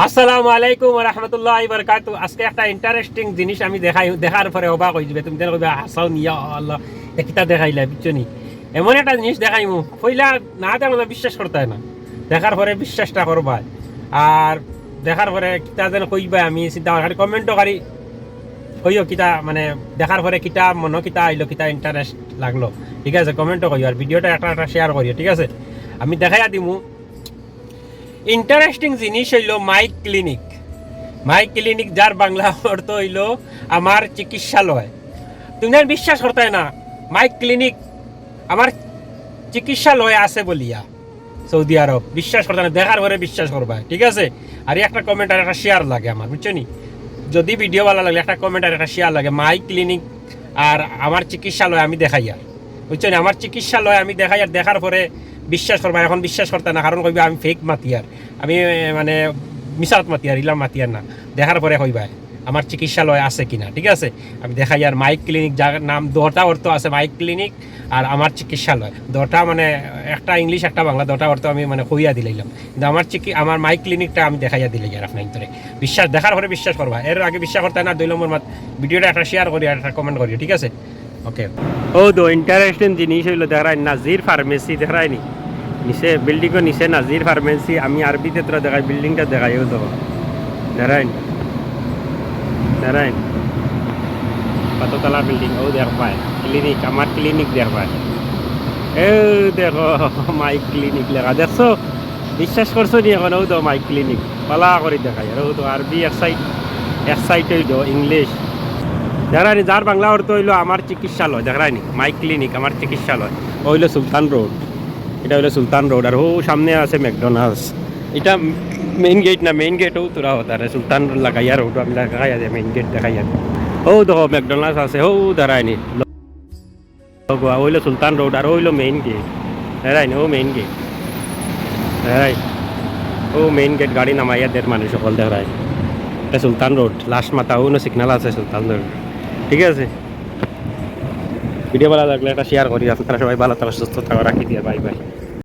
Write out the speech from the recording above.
আসসালামু আলাইকুম ওয়া রাহমাতুল্লাহি ওয়া বারাকাতুহু। আজকে একটা ইন্টারেস্টিং জিনিস আমি দেখার পরে অবাক হয়ে যাবে। তুমি দেখবে হাসাও নিয়া আল্লাহ একটা দেখাইলা বুঝছনি। এমন একটা জিনিস দেখাইমু কইলা না দেখলে বিশ্বাস করতে হয় না, দেখার পরে বিশ্বাসটা করবা। আর দেখার পরে কিতা যেন কইবা আমি চিন্তা খালি কমেন্টও করি কইও কিতা মানে দেখার পরে কিতা মনো কিতা আইলো কিতা ইন্টারেস্ট লাগলো, ঠিক আছে? কমেন্টও কইও আর ভিডিওটা একটা শেয়ার করিও, ঠিক আছে? আমি দেখাইয়া দিমু। ইন্টারেস্টিং জিনিস হইল মাই ক্লিনিক। মাই ক্লিনিক যার বাংলা অর্থ হইল আমার চিকিৎসালয়। তুমি বিশ্বাস করতে না মাই ক্লিনিক আমার চিকিৎসালয় আছে বলিয়া সৌদি আরব, বিশ্বাস করতে না, দেখার পরে বিশ্বাস করবা, ঠিক আছে? আর একটা কমেন্ট আর একটা শেয়ার লাগে আমার, বুঝছো নি? যদি ভিডিও ভালো লাগলে একটা কমেন্ট আর একটা শেয়ার লাগে। মাই ক্লিনিক আর আমার চিকিৎসালয় আমি দেখাই আর, বুঝছো নি? আমার চিকিৎসালয় আমি দেখাই আর দেখার পরে বিশ্বাস করবা। এখন বিশ্বাস করতে না, কারণ কইবা আমি ফেক মাতিয়ার, আমি মানে মিশাত মাতিয়ার, ইলাম মাতিয়ার না। দেখার পরে কইবা আমার চিকিৎসালয় আছে কিনা, ঠিক আছে? আমি দেখাই আর মাইক ক্লিনিক যার নাম দুটা অর্থ আছে, মাইক ক্লিনিক আর আমার চিকিৎসালয় দুটা, মানে একটা ইংলিশ একটা বাংলা, দুটা অর্থ আমি মানে কইয়া দিলাম। কিন্তু আমার মাইক ক্লিনিকটা আমি দেখাইয়া দিলে আর আপনার ভিতরে বিশ্বাস, দেখার পরে বিশ্বাস করবা। এর আগে বিশ্বাস করতে না, 2 নম্বর মাত ভিডিওটা একটা শেয়ার করি আর একটা কমেন্ট করি, ঠিক আছে? ওকে। ও দো ইন্টারেস্টিং জিনিস হইলো দেখাই নাজির ফার্মেসি দেখায়নি নিচে, বিল্ডিংও নিচে নাজির ফার্মেসি। আমি আরবিতে তোরা দেখাই, বিল্ডিংটা দেখাইও তো দেখাই দেখাই কততলা বিল্ডিং। ও দেখ পায় ক্লিনিক, আমার ক্লিনিক দেখ পায়। এ দেখো মাই ক্লিনিক লেখা, দেখছো? বিশ্বাস করছো নি এখন? ও তো মাই ক্লিনিক পালা করে দেখাই। আর ও তো আরবি এক সাইড হইল ইংলিশ দেখায়নি, যার বাংলা অর্থ হইলো আমার চিকিৎসালয় দেখায়নি। মাই ক্লিনিক আমার চিকিৎসালয় হইল সুলতান রোড, এটা হইলো সুলতান রোড। আর ও সামনে আছে ম্যাকডোনাল্ডস, এটা মেইন গেট না, মেইন গেটও তোরা হতা সুলতান রোড লাগাইয়া রোড আমি লাগাইয়া দে, মেইন গেট দেখাইয়া। ও দেখো ম্যাকডোনাল্ডস আছে, ও দাঁড়ায়নি হইলো সুলতান রোড। আর হইলো মেইন গেট দাঁড়ায়নি, ও মেইন গেট দাঁড়াই, ও মেইন গেট গাড়ি নামাইয়া দের মানুষ সকল দেখায়। এটা সুলতান রোড লাস্ট মাথা, ও সিগনাল আছে সুলতান রোড, ঠিক আছে? ভিডিও ভালো লাগলে একটা শেয়ার করি, আপনারা সবাই ভালো থাকা সুস্থ থাকা, রাখি দিয়ে, বাই বাই।